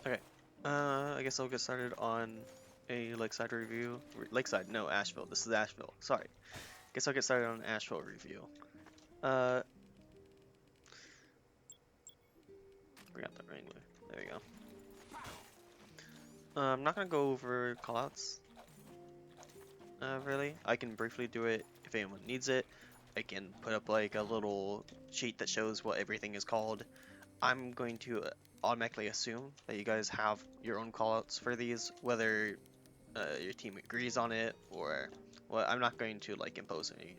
Okay. I guess I'll get started on a Lakeside review. Lakeside, no, Asheville. This is Asheville. Sorry. Guess I'll get started on an Asheville review. Uh, bring out the Wrangler. There you go. I'm not gonna go over callouts. Really. I can briefly do it if anyone needs it. I can put up like a little sheet that shows what everything is called. I'm going to automatically assume that you guys have your own callouts for these, whether your team agrees on it or well, I'm not going to like impose any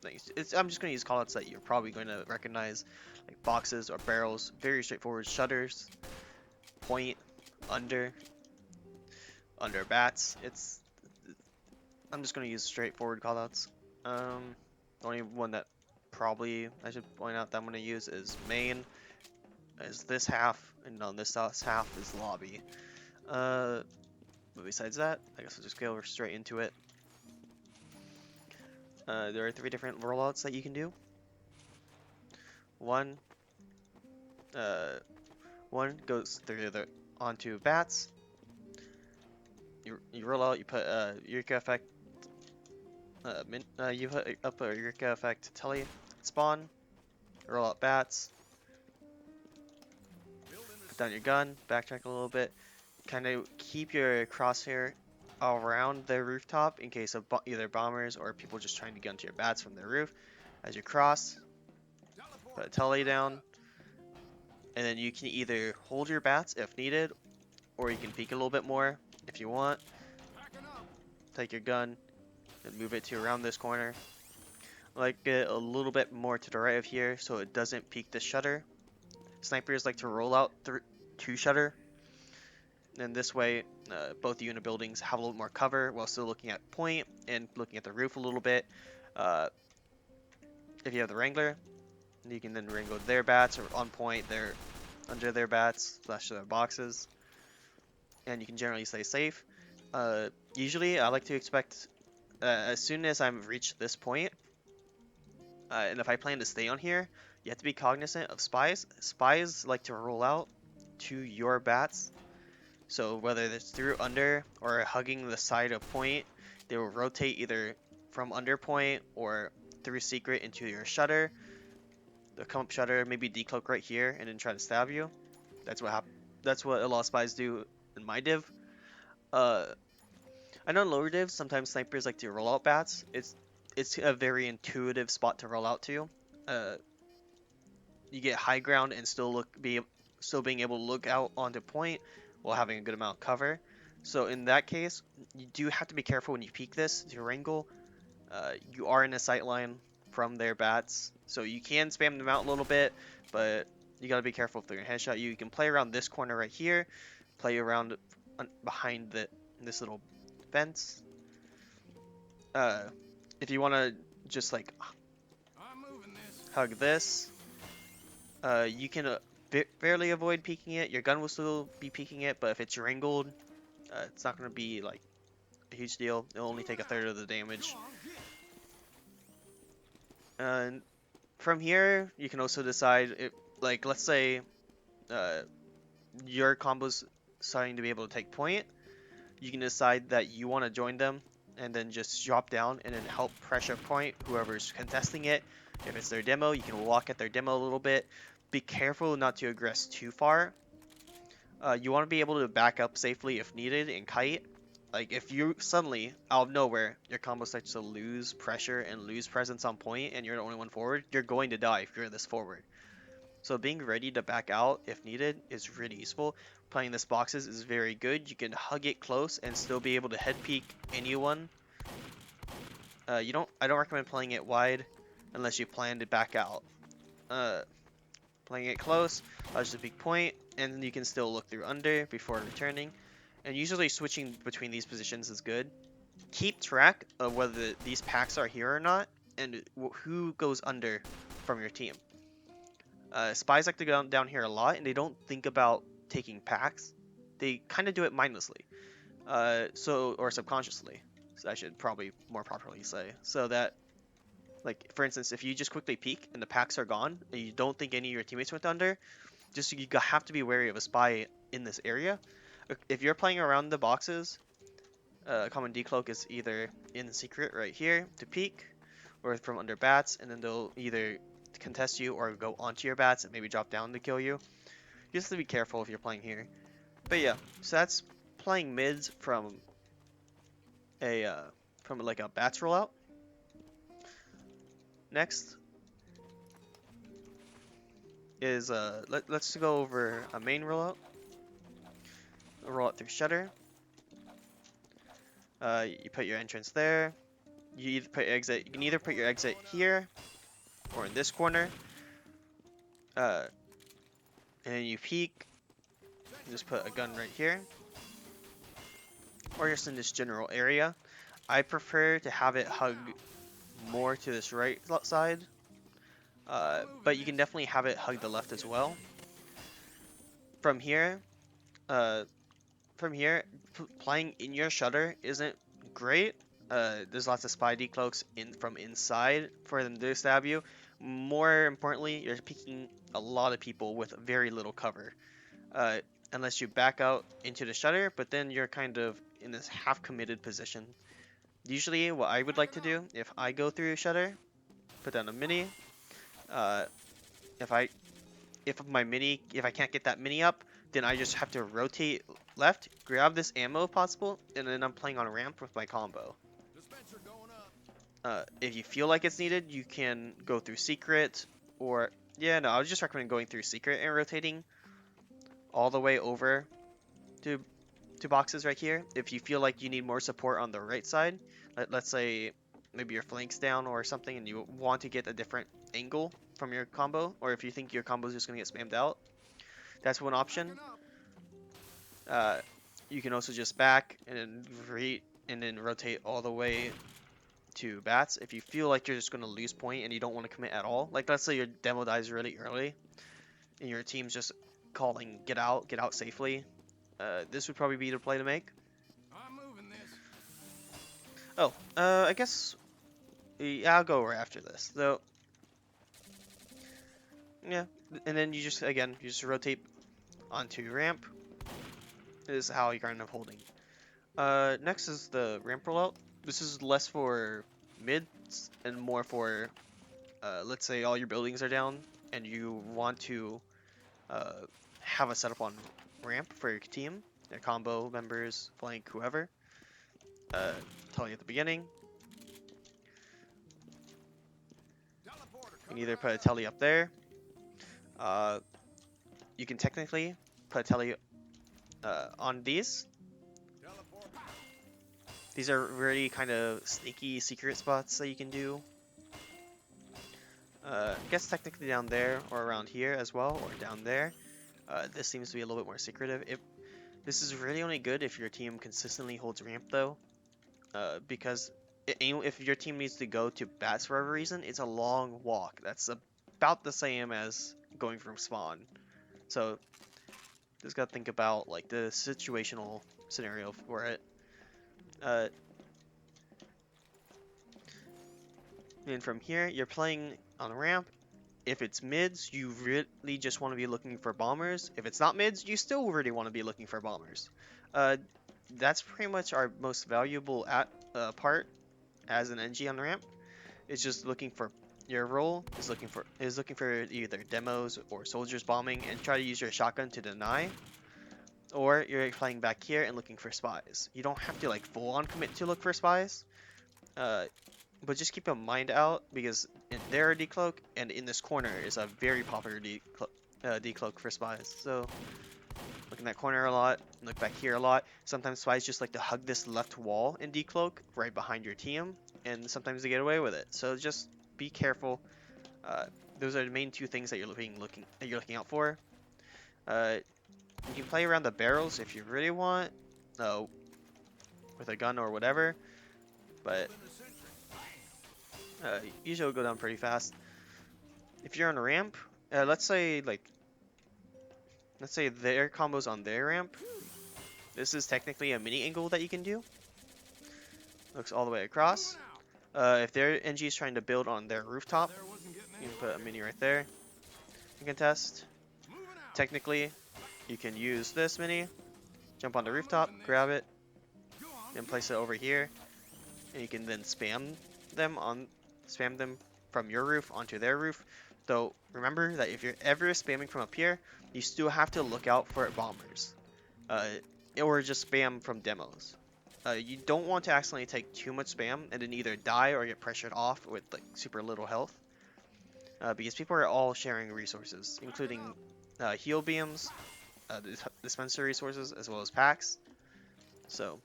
things. I'm just going to use callouts that you're probably going to recognize, like boxes or barrels. Very straightforward. Shutters, point, under, under bats. I'm just going to use straightforward callouts. The only one that probably I should point out that I'm going to use is main, is this half, and on this half is lobby. But besides that, I guess I'll just go straight into it. There are 3 different rollouts that you can do. One, uh, one goes through the onto bats. You roll out. You put Eureka effect. You put up a Eureka effect telly spawn. Roll out bats. Put down your gun. Backtrack a little bit. Kind of keep your crosshair around the rooftop in case of either bombers or people just trying to get onto your bats from the roof. As you cross, put a telly down. And then you can either hold your bats if needed, or you can peek a little bit more if you want. Take your gun and move it to around this corner. Like get a little bit more to the right of here so it doesn't peek the shutter. Snipers like to roll out to shutter, and this way both unit buildings have a little more cover while still looking at point and looking at the roof a little bit. If you have the Wrangler, you can then wrangle their bats or on point, they're under their bats slash their boxes, and you can generally stay safe. Usually I like to expect as soon as I've reached this point, and if I plan to stay on here, you have to be cognizant of spies. Spies like to roll out to your bats, so whether it's through under or hugging the side of point, they will rotate either from under point or through secret into your shutter. They'll come up shutter, maybe decloak right here, and then try to stab you. That's what That's what a lot of spies do in my div. Uh, I know in lower divs sometimes snipers like to roll out bats. It's a very intuitive spot to roll out to. Uh, you get high ground and still being able to look out onto point while having a good amount of cover. So in that case, you do have to be careful when you peek this to wrangle. You are in a sight line from their bats, so you can spam them out a little bit, but you gotta be careful if they're gonna headshot you. You can play around this corner right here, play around behind this little fence. Uh, if you want to just like hug this, you can barely avoid peeking it. Your gun will still be peeking it, but if it's wrangled, it's not going to be like a huge deal. It'll only take a third of the damage. And from here, you can also decide if, like, let's say your combo's starting to be able to take point. You can decide that you want to join them and then just drop down and then help pressure point whoever's contesting it. If it's their demo, you can walk at their demo a little bit. Be careful not to aggress too far. You want to be able to back up safely if needed and kite. Like if you suddenly, out of nowhere, your combo starts to lose pressure and lose presence on point and you're the only one forward, you're going to die if you're this forward. So being ready to back out if needed is really useful. Playing this boxes is very good. You can hug it close and still be able to head peek anyone. I don't recommend playing it wide unless you plan to back out. Playing it close allows you to peek point, and you can still look through under before returning. And usually switching between these positions is good. Keep track of whether these packs are here or not, and who goes under from your team. Spies like to go down here a lot, and they don't think about taking packs. They kind of do it mindlessly, or subconsciously. So I should probably more properly say, so that, like for instance, if you just quickly peek and the packs are gone, and you don't think any of your teammates went under, just you have to be wary of a spy in this area. If you're playing around the boxes, common decloak is either in secret right here to peek, or from under bats, and then they'll either contest you or go onto your bats and maybe drop down to kill you. You just have to be careful if you're playing here. But yeah, so that's playing mids a from like a bats rollout. Next is let's go over a main rollout. A rollout through shutter. You put your entrance there. You either put your exit. You can either put your exit here or in this corner. Uh, and then you peek. You just put a gun right here, or just in this general area. I prefer to have it hug more to this right side, but you can definitely have it hug the left as well. From here, uh, playing in your shutter isn't great. There's lots of spy decloaks from inside for them to stab you. More importantly, you're peeking a lot of people with very little cover. Unless you back out into the shutter, but then you're kind of in this half-committed position. Usually, what I would like to do, if I go through shutter, put down a mini. Uh, if I can't get that mini up, then I just have to rotate left, grab this ammo if possible, and then I'm playing on a ramp with my combo. If you feel like it's needed, you can go through secret, or yeah, no, I would just recommend going through secret and rotating all the way over to boxes right here. If you feel like you need more support on the right side, let's say maybe your flank's down or something and you want to get a different angle from your combo, or if you think your combo is just going to get spammed out, that's one option. You can also just back and then rotate all the way to bats if you feel like you're just going to lose point and you don't want to commit at all. Like let's say your demo dies really early and your team's just calling get out safely. This would probably be the play to make. Oh, I guess yeah, I'll go right after this. So yeah, and then you just rotate onto ramp. This is how you're kind of holding. Next is the ramp rollout. This is less for mids and more for let's say all your buildings are down and you want to have a setup on ramp for your team, your combo members, flank, whoever. Tell you at the beginning. You can either put a telly up there. You can technically put a telly on these. These are really kind of sneaky secret spots that you can do. I guess technically down there or around here as well, or down there. This seems to be a little bit more secretive. This is really only good if your team consistently holds ramp though, because if your team needs to go to bats for whatever reason, it's a long walk. That's about the same as going from spawn. So just gotta think about like the situational scenario for it. And from here, you're playing on a ramp. If it's mids, you really just want to be looking for bombers. If it's not mids, you still really want to be looking for bombers. That's pretty much our most valuable part as an NG on the ramp. It's just looking for your role is looking for either demos or soldiers bombing and try to use your shotgun to deny. Or you're playing back here and looking for spies. You don't have to like full on commit to look for spies. But just keep a mind out because there are decloak, and in this corner is a very popular decloak for spies. So look in that corner a lot, look back here a lot. Sometimes spies just like to hug this left wall and decloak right behind your team, and sometimes they get away with it. So just be careful. Those are the main two things that you're looking out for. You can play around the barrels if you really want, with a gun or whatever, but usually it'll go down pretty fast. If you're on a ramp, let's say their combo's on their ramp. This is technically a mini angle that you can do. Looks all the way across. If their NG is trying to build on their rooftop, you can put a mini right there. You can test. Technically, you can use this mini, jump on the rooftop, grab it, and place it over here, and you can then spam them from your roof onto their roof. Though remember that if you're ever spamming from up here, you still have to look out for bombers, or just spam from demos. You don't want to accidentally take too much spam and then either die or get pressured off with like super little health, because people are all sharing resources, including heal beams, dispenser resources, as well as packs. So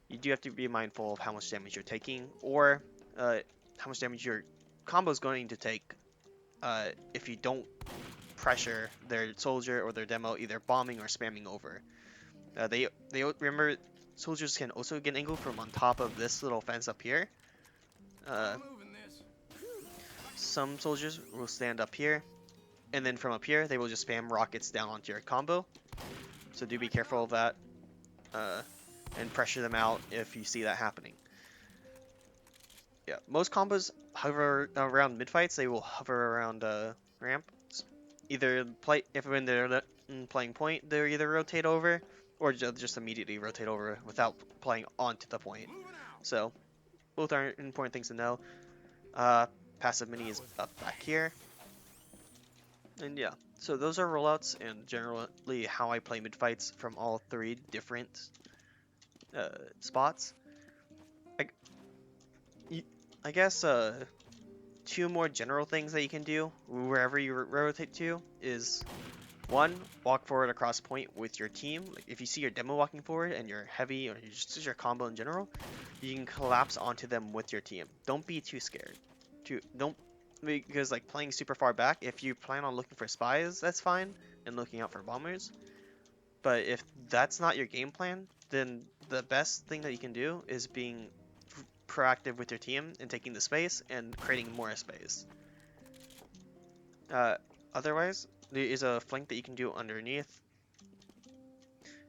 you do have to be mindful of how much damage you're taking, or how much damage your combo is going to take if you don't pressure their soldier or their demo either bombing or spamming over. They remember, soldiers can also get angled from on top of this little fence up here. Some soldiers will stand up here, and then from up here they will just spam rockets down onto your combo. So do be careful of that, and pressure them out if you see that happening. Yeah, most combos hover around mid fights. They will hover around ramp. Either when they're playing point, they either rotate over or just immediately rotate over without playing onto the point. So both are important things to know. Passive mini is up back here, and yeah. So those are rollouts and generally how I play mid fights from all three different spots. I guess two more general things that you can do wherever you rotate to is one, walk forward across point with your team. Like if you see your demo walking forward and you're heavy or just your combo in general, you can collapse onto them with your team. Don't be too scared. Don't, because like playing super far back, if you plan on looking for spies, that's fine, and looking out for bombers. But if that's not your game plan, then the best thing that you can do is being proactive with your team and taking the space and creating more space. Otherwise, there is a flank that you can do underneath,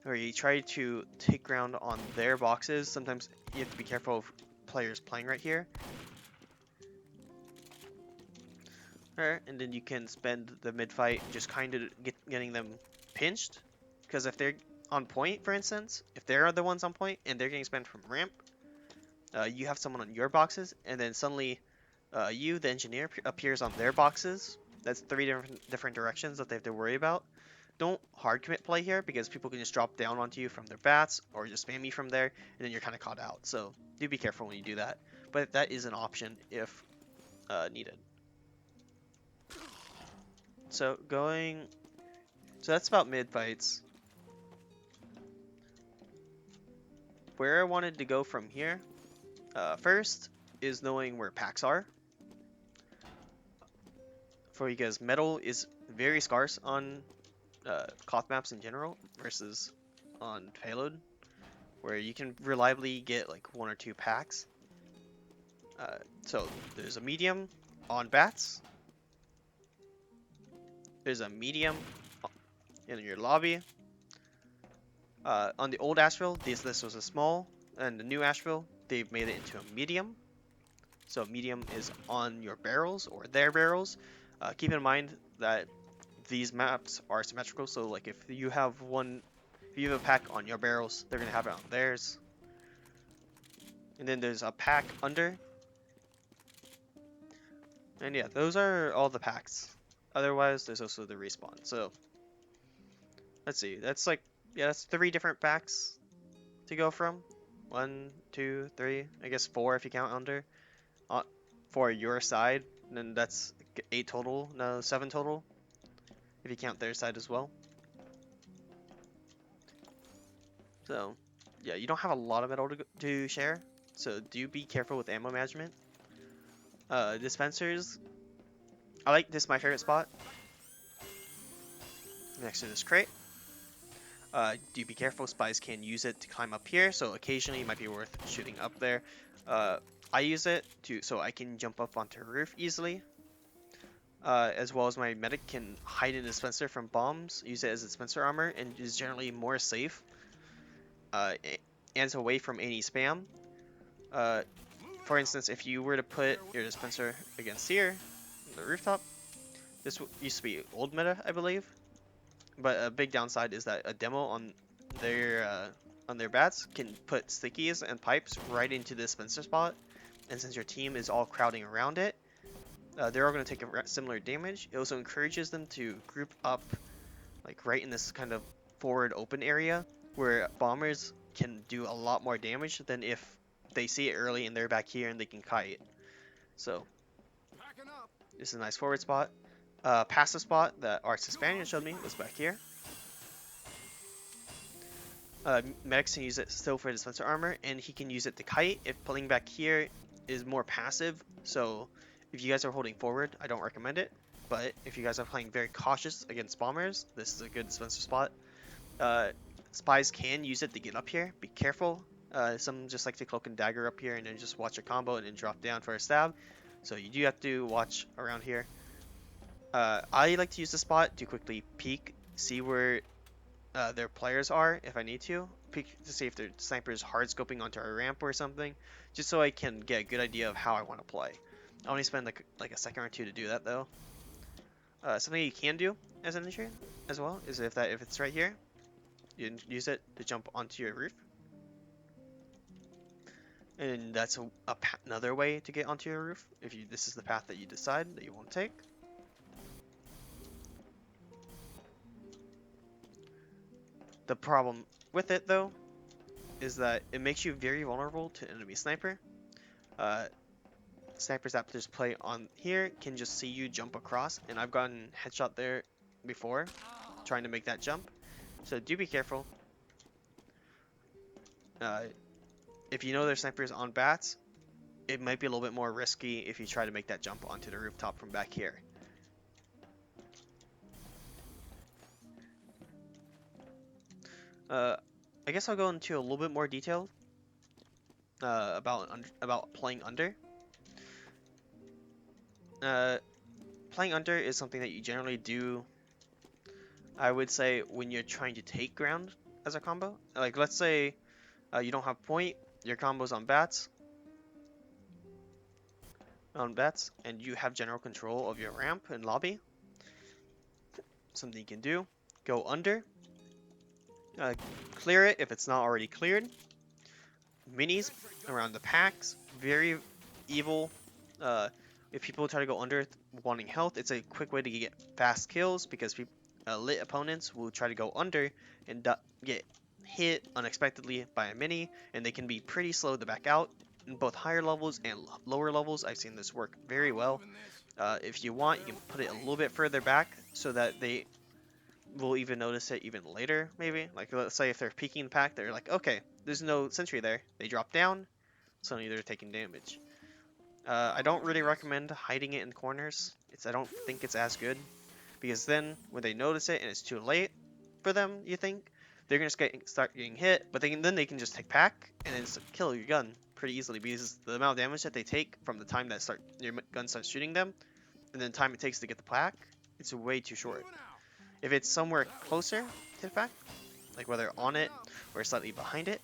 where you try to take ground on their boxes. Sometimes you have to be careful of players playing right here. Alright, and then you can spend the mid fight just kind of getting them pinched, because if they're on point, for instance, if they're the ones on point and they're getting spammed from ramp, you have someone on your boxes, and then suddenly you, the engineer, appears on their boxes. That's three different directions that they have to worry about. Don't hard commit play here, because people can just drop down onto you from their bats or just spam you from there, and then you're kind of caught out. So do be careful when you do that. But that is an option if needed. So that's about mid fights. Where I wanted to go from here, first is knowing where packs are. Because metal is very scarce on cloth maps in general versus on payload, where you can reliably get like 1 or 2 packs. So there's a medium on bats. There's a medium in your lobby. On the old Ashville, this was a small, and the new Ashville, they've made it into a medium. So medium is on your barrels or their barrels. Keep in mind that these maps are symmetrical, so like if you have a pack on your barrels, they're gonna have it on theirs. And then there's a pack under. And yeah, those are all the packs. Otherwise, there's also the respawn. So let's see, that's 3 different packs to go from. 1, 2, 3, I guess 4 if you count under. For your side, and then that's 8 total, no, 7 total if you count their side as well. So yeah, you don't have a lot of metal to share, so do be careful with ammo management. Dispensers, I like this, my favorite spot next to this crate. Do be careful, spies can use it to climb up here, so occasionally it might be worth shooting up there. I use it so I can jump up onto a roof easily, as well as my medic can hide in a dispenser from bombs, use it as a dispenser armor, and is generally more safe and away from any spam. For instance, if you were to put your dispenser against here, the rooftop, this used to be old meta, I believe. But a big downside is that a demo on their bats can put stickies and pipes right into this Spencer spot, and since your team is all crowding around it, they're all going to take a similar damage. It also encourages them to group up like right in this kind of forward open area where bombers can do a lot more damage than if they see it early and they're back here and they can kite. So this is a nice forward spot. Passive spot that Arts Hispanian showed me was back here. Medics can use it still for dispenser armor, and he can use it to kite if pulling back here is more passive. So if you guys are holding forward, I don't recommend it. But if you guys are playing very cautious against bombers, this is a good dispenser spot. Spies can use it to get up here. Be careful. Some just like to cloak and dagger up here and then just watch a combo and then drop down for a stab. So you do have to watch around here. I like to use the spot to quickly peek, see where their players are if I need to. Peek to see if their sniper is hard scoping onto a ramp or something, just so I can get a good idea of how I want to play. I only spend like a second or two to do that though. Something you can do as an entry as well is if it's right here, you use it to jump onto your roof, and that's another way to get onto your roof if this is the path that you decide that you want to take. The problem with it though is that it makes you very vulnerable to enemy sniper. Snipers that just play on here can just see you jump across, and I've gotten headshot there before trying to make that jump, so do be careful. If you know their snipers on bats, it might be a little bit more risky if you try to make that jump onto the rooftop from back here. I guess I'll go into a little bit more detail about playing under. Playing under is something that you generally do, I would say, when you're trying to take ground as a combo. Like, let's say you don't have point, your combo's on bats, and you have general control of your ramp and lobby. Something you can do: go under, clear it if it's not already cleared. Minis around the packs, very evil. If people try to go under wanting health, it's a quick way to get fast kills because lit opponents will try to go under and get hit unexpectedly by a mini, and they can be pretty slow to back out. In both higher levels and lower levels, I've seen this work very well. If you want, you can put it a little bit further back so that they will even notice it even later, maybe. Like, let's say if they're peeking the pack, they're like, okay, there's no sentry there. They drop down, suddenly they're taking damage. I don't really recommend hiding it in corners. I don't think it's as good, because then when they notice it and it's too late for them, you think, they're gonna start getting hit, but then they can just take pack and then kill your gun pretty easily, because the amount of damage that they take from the time that your gun starts shooting them and then the time it takes to get the pack, it's way too short. If it's somewhere closer to the pack, like whether on it or slightly behind it,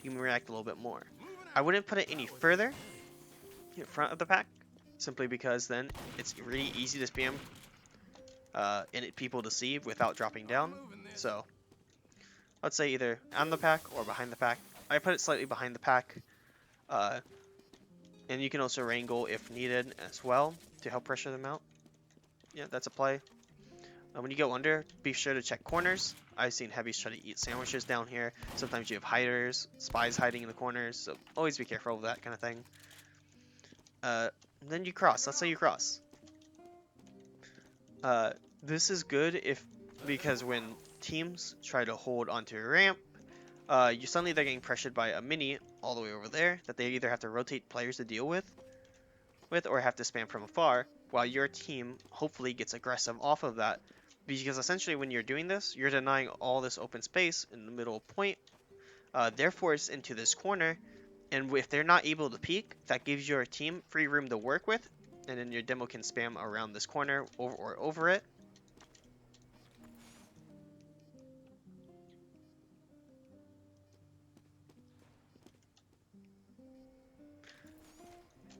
you can react a little bit more. I wouldn't put it any further in front of the pack, simply because then it's really easy to spam people to see without dropping down. So let's say either on the pack or behind the pack. I put it slightly behind the pack, and you can also wrangle if needed as well to help pressure them out. Yeah, that's a play. When you go under, be sure to check corners. I've seen heavies try to eat sandwiches down here. Sometimes you have hiders, spies hiding in the corners, so always be careful of that kind of thing. Then you cross. Let's say you cross. This is good because when teams try to hold onto a ramp, they're getting pressured by a mini all the way over there that they either have to rotate players to deal with or have to spam from afar, while your team hopefully gets aggressive off of that. Because essentially when you're doing this, you're denying all this open space in the middle point. They're forced into this corner, and if they're not able to peek, that gives your team free room to work with, and then your demo can spam around this corner or over it.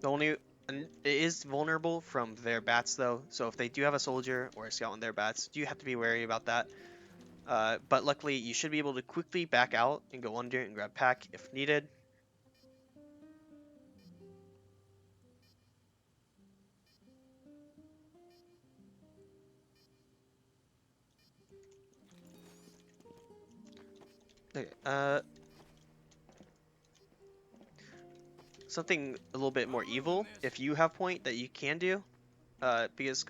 The only And it is vulnerable from their bats though, so if they do have a soldier or a scout on their bats, you have to be wary about that. But luckily, you should be able to quickly back out and go under and grab pack if needed. Okay, something a little bit more evil, if you have point that you can do, because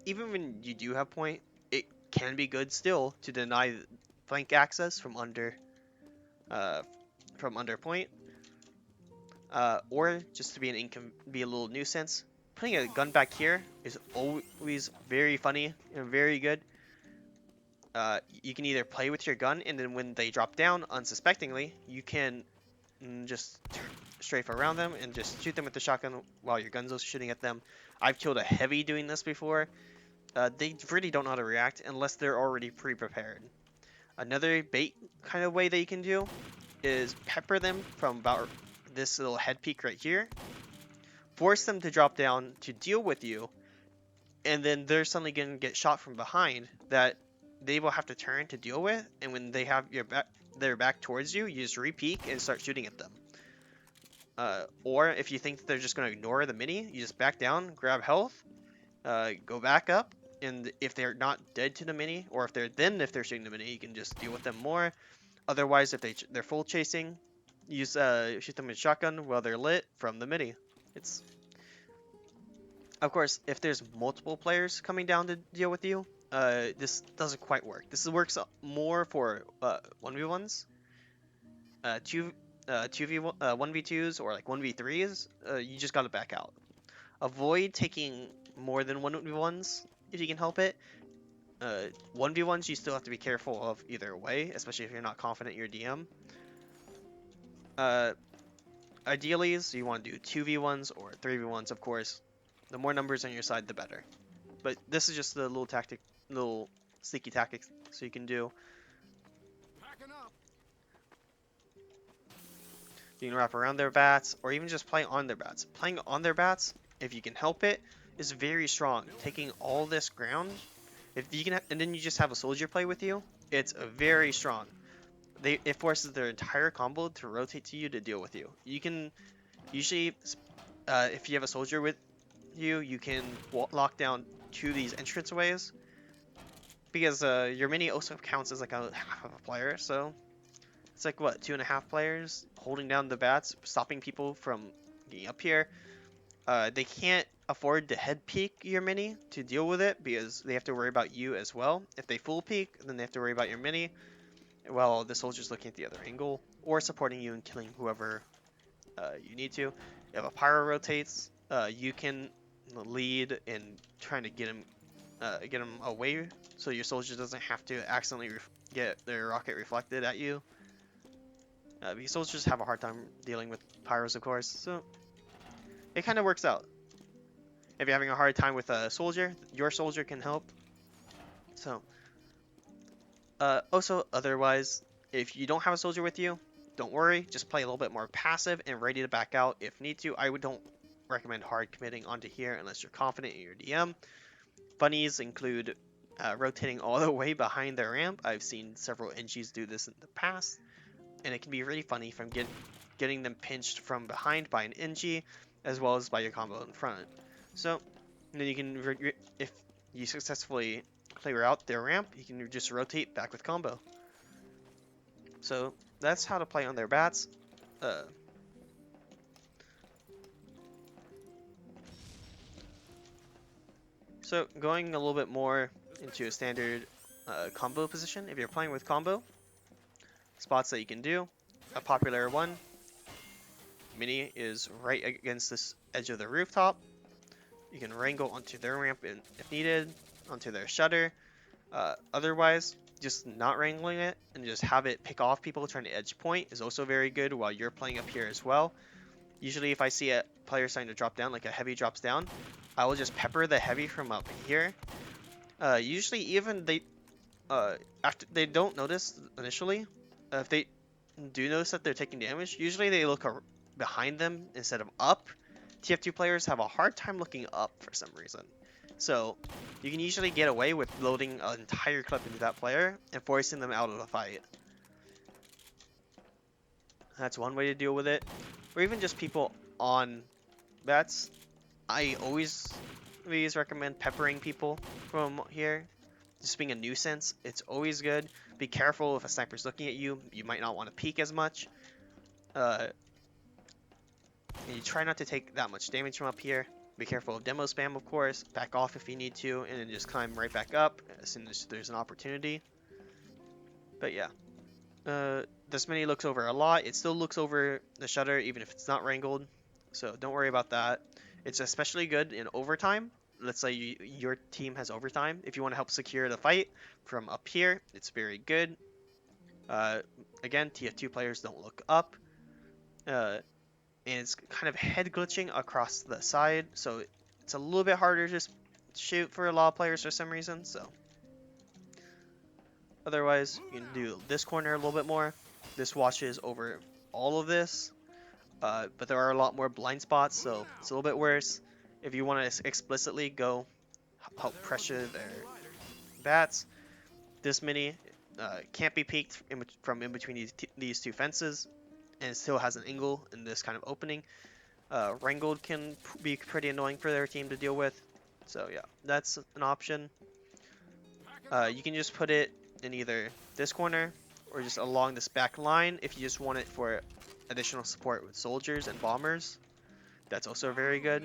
even when you do have point, it can be good still to deny flank access uh, from under point, or just to be be a little nuisance. Putting a gun back here is always very funny and very good. You can either play with your gun, and then when they drop down unsuspectingly, you can just strafe around them and just shoot them with the shotgun while your gun's also shooting at them. I've killed a heavy doing this before. They really don't know how to react unless they're already pre-prepared. Another bait kind of way that you can do is pepper them from about this little head peak right here, force them to drop down to deal with you, and then they're suddenly going to get shot from behind that they will have to turn to deal with, and when they have their back towards you, you just re-peek and start shooting at them. Or if you think that they're just going to ignore the mini, you just back down, grab health, go back up, and if they're not dead to the mini, or if they're shooting the mini, you can just deal with them more. Otherwise, if they're full chasing, use shoot them with shotgun while they're lit from the mini. It's Of course, if there's multiple players coming down to deal with you, this doesn't quite work. This works more for 1v1s, 1v2s, or like 1v3s. You just gotta back out. Avoid taking more than 1v1s if you can help it. 1v1s you still have to be careful of either way, especially if you're not confident in your DM. Ideally, so you want to do 2v1s or 3v1s, of course. The more numbers on your side, the better. But this is just the little sneaky tactics so you can do. You can wrap around their bats, or even just play on their bats. Playing on their bats, if you can help it, is very strong. Taking all this ground, if you can, and then you just have a soldier play with you, it's very strong. It forces their entire combo to rotate to you to deal with you. You can usually, if you have a soldier with you, you can lock down 2 of these entranceways, because your mini also counts as like a half of a player, so it's like what, 2.5 players holding down the bats, stopping people from getting up here. They can't afford to head peek your mini to deal with it because they have to worry about you as well. If they full peek, then they have to worry about your mini while the soldier's looking at the other angle or supporting you and killing whoever you need to. If a pyro rotates, you can lead in trying to get him away so your soldier doesn't have to accidentally get their rocket reflected at you. Because soldiers have a hard time dealing with pyros, of course, so it kind of works out. If you're having a hard time with a soldier, your soldier can help. So, also, otherwise, if you don't have a soldier with you, don't worry, just play a little bit more passive and ready to back out if need to. Don't recommend hard committing onto here unless you're confident in your DM. Funnies include rotating all the way behind the ramp. I've seen several NGs do this in the past, and it can be really funny from getting them pinched from behind by an NG, as well as by your combo in front. So, then you can, if you successfully clear out their ramp, you can just rotate back with combo. So, that's how to play on their bats. So, going a little bit more into a standard combo position, if you're playing with combo, spots that you can do, a popular one, mini is right against this edge of the rooftop. You can wrangle onto their ramp if needed, onto their shutter. Otherwise, just not wrangling it and just have it pick off people trying to edge point is also very good while you're playing up here as well. Usually if I see a player starting to drop down, like a heavy drops down, I will just pepper the heavy from up here. Usually even after they don't notice initially, if they do notice that they're taking damage, usually they look behind them instead of up, TF2 players have a hard time looking up for some reason. So you can usually get away with loading an entire clip into that player and forcing them out of the fight. That's one way to deal with it. Or even just people on bats. I always recommend peppering people from here. Just being a nuisance. It's always good. Be careful if a sniper's looking at you. You might not want to peek as much. And you try not to take that much damage from up here. Be careful of demo spam, of course. Back off if you need to, and then just climb right back up as soon as there's an opportunity. But yeah. This mini looks over a lot. It still looks over the shutter even if it's not wrangled, so don't worry about that. It's especially good in overtime. Let's say your team has overtime. If you want to help secure the fight from up here, it's very good. Again, TF2 players don't look up. And it's kind of head glitching across the side, so it's a little bit harder to shoot for a lot of players for some reason, so otherwise, you can do this corner a little bit more. This washes over all of this, but there are a lot more blind spots, so it's a little bit worse. If you want to explicitly go help pressure their bats, this mini can't be peeked from in between these two fences, and it still has an angle in this kind of opening. Wrangled can be pretty annoying for their team to deal with, so yeah, that's an option. You can just put it in either this corner or just along this back line if you just want it for additional support with soldiers and bombers. That's also very good.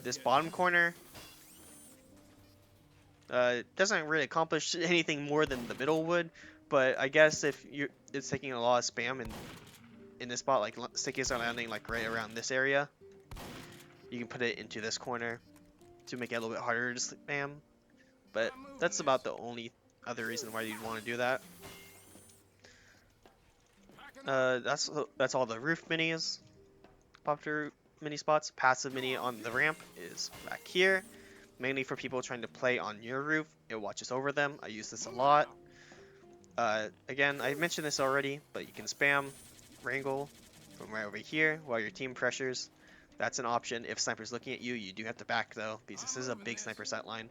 This bottom corner doesn't really accomplish anything more than the middle would, but I guess if it's taking a lot of spam in this spot, like stickies are landing like right around this area, you can put it into this corner to make it a little bit harder to spam. But that's about the only other reason why you'd want to do that. That's all the roof minis. Popular mini spots. Passive mini on the ramp is back here, mainly for people trying to play on your roof. It watches over them. I use this a lot. Again, I mentioned this already, but you can spam wrangle from right over here while your team pressures. That's an option. If sniper's looking at you, you do have to back though, because this is a big sniper set line.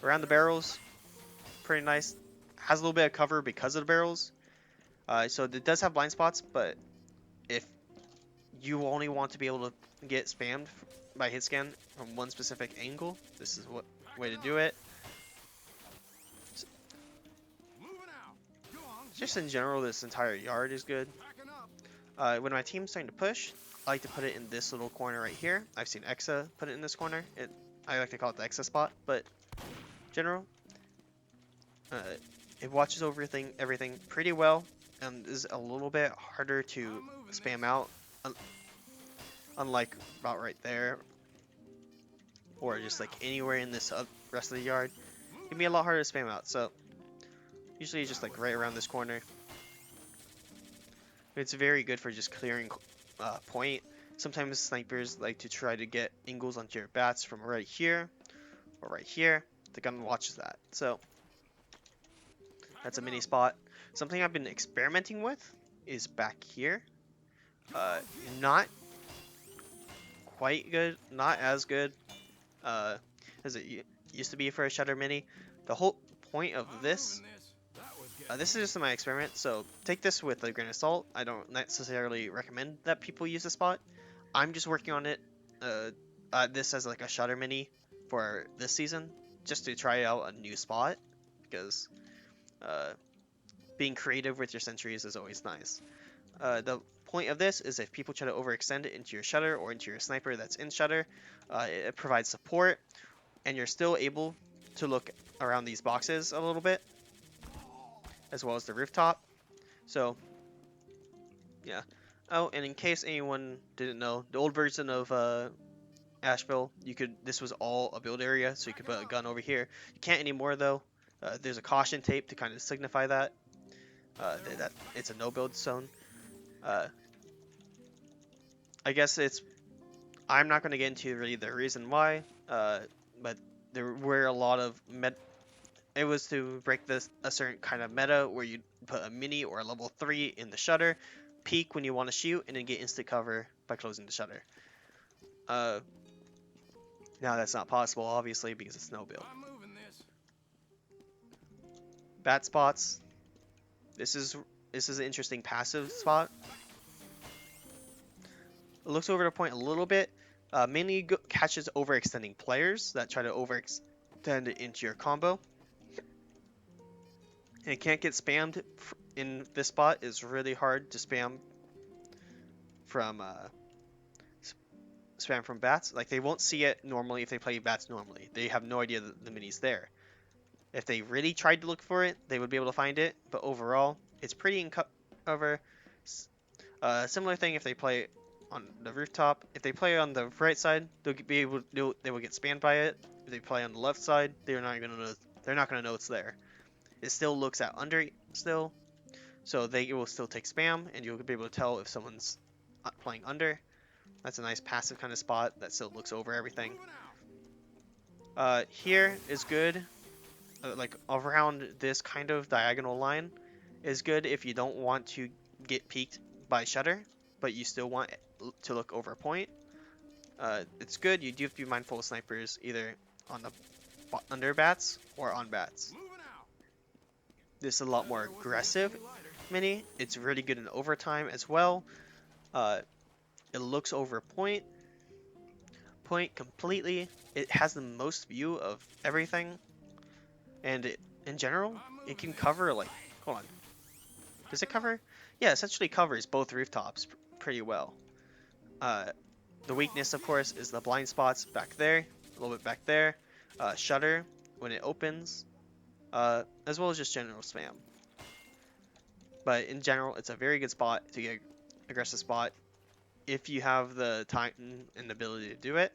Around the barrels, pretty nice. Has a little bit of cover because of the barrels. So it does have blind spots, but if you only want to be able to get spammed by hit scan from one specific angle, this is what way to do it. Just in general, this entire yard is good. When my team's starting to push, I like to put it in this little corner right here. I've seen Exa put it in this corner. I like to call it the Exa spot, but general, it watches over everything pretty well and is a little bit harder to spam out, unlike about right there or just like anywhere in this rest of the yard. It can be a lot harder to spam out, so usually just like right around this corner. It's very good for just clearing point. Sometimes snipers like to try to get angles onto your bats from right here or right here. The gun watches that, so that's a mini spot. Something I've been experimenting with is back here. Not quite good, not as good as it used to be for a shutter mini. The whole point of this, this is just my experiment, so take this with a grain of salt. I don't necessarily recommend that people use the spot. I'm just working on it, this as like a shutter mini for this season, just to try out a new spot, because being creative with your sentries is always nice. The point of this is if people try to overextend it into your shutter or into your sniper that's in shutter, it provides support, and you're still able to look around these boxes a little bit, as well as the rooftop. So, yeah. Oh, and in case anyone didn't know, the old version of Asheville, this was all a build area, so you could put a gun over here. You can't anymore though. There's a caution tape to kind of signify that it's a no build zone. I guess I'm not going to get into really the reason why, but there were a lot of it was to break a certain kind of meta where you put a mini or a level 3 in the shutter, peek when you want to shoot, and then get instant cover by closing the shutter. Now that's not possible, obviously, because it's no build. Bat spots. This is an interesting passive spot. It looks over the point a little bit. Mainly catches overextending players that try to overextend it into your combo. And it can't get spammed in this spot. It's really hard to spam from bats. Like, they won't see it normally if they play bats normally. They have no idea that the mini's there. If they really tried to look for it, they would be able to find it. But overall, it's pretty in cover. Similar thing if they play on the rooftop. If they play on the right side, they'll be able to, they will get spammed by it. If they play on the left side, they're not gonna know. They're not gonna know it's there. It still looks at under still, so they will still take spam, and you'll be able to tell if someone's playing under. That's a nice passive kind of spot that still looks over everything. Here is good. Like around this kind of diagonal line is good if you don't want to get peeked by shutter, but you still want to look over a point. It's good. You do have to be mindful of snipers either on the under bats or on bats. This is a lot more aggressive mini. It's really good in overtime as well. It looks over point completely. It has the most view of everything. And in general, it can cover, like, hold on. Does it cover? Yeah, essentially covers both rooftops pretty well. The weakness, of course, is the blind spots back there, a little bit back there. Shutter when it opens, as well as just general spam. But in general, it's a very good spot to get aggressive spot if you have the time and ability to do it.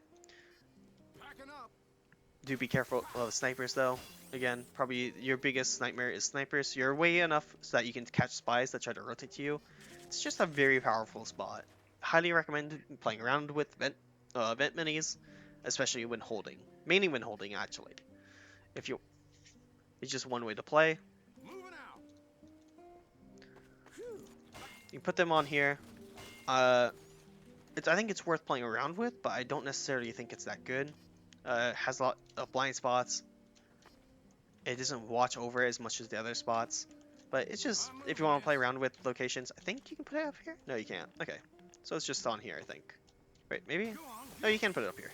Do be careful of snipers though. Again, probably your biggest nightmare is snipers. You're away enough so that you can catch spies that try to rotate to you. It's just a very powerful spot. Highly recommend playing around with vent minis, especially when holding. Mainly when holding, actually. It's just one way to play. You put them on here. I think it's worth playing around with, but I don't necessarily think it's that good. Has a lot of blind spots. It doesn't watch over as much as the other spots. But it's just, if you want to play around with locations, I think you can put it up here? No, you can't. Okay. So it's just on here, I think. Wait, maybe? No, you can put it up here.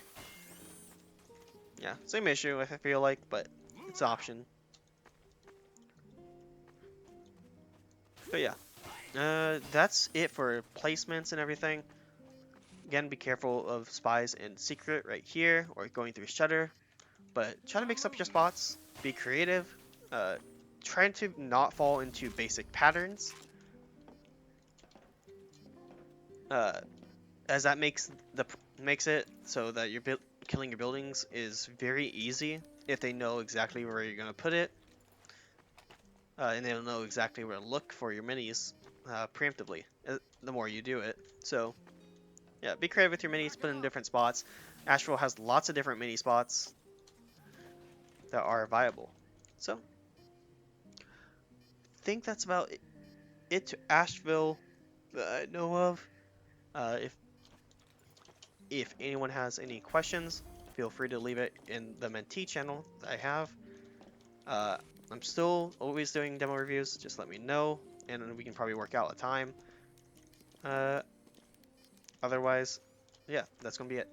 Yeah, same issue, I feel like, but it's an option. But yeah. That's it for placements and everything. Again, be careful of spies and secret right here, or going through shutter. But try to mix up your spots. Be creative. Trying to not fall into basic patterns. As that makes it so that you're killing your buildings is very easy if they know exactly where you're gonna put it. And they'll know exactly where to look for your minis preemptively. The more you do it. So yeah, be creative with your minis, put in different spots. Asheville has lots of different mini spots that are viable. So, I think that's about it to Asheville that I know of. If anyone has any questions, feel free to leave it in the Mentee channel that I have. I'm still always doing demo reviews, just let me know, and we can probably work out a time. Otherwise, yeah, that's gonna be it.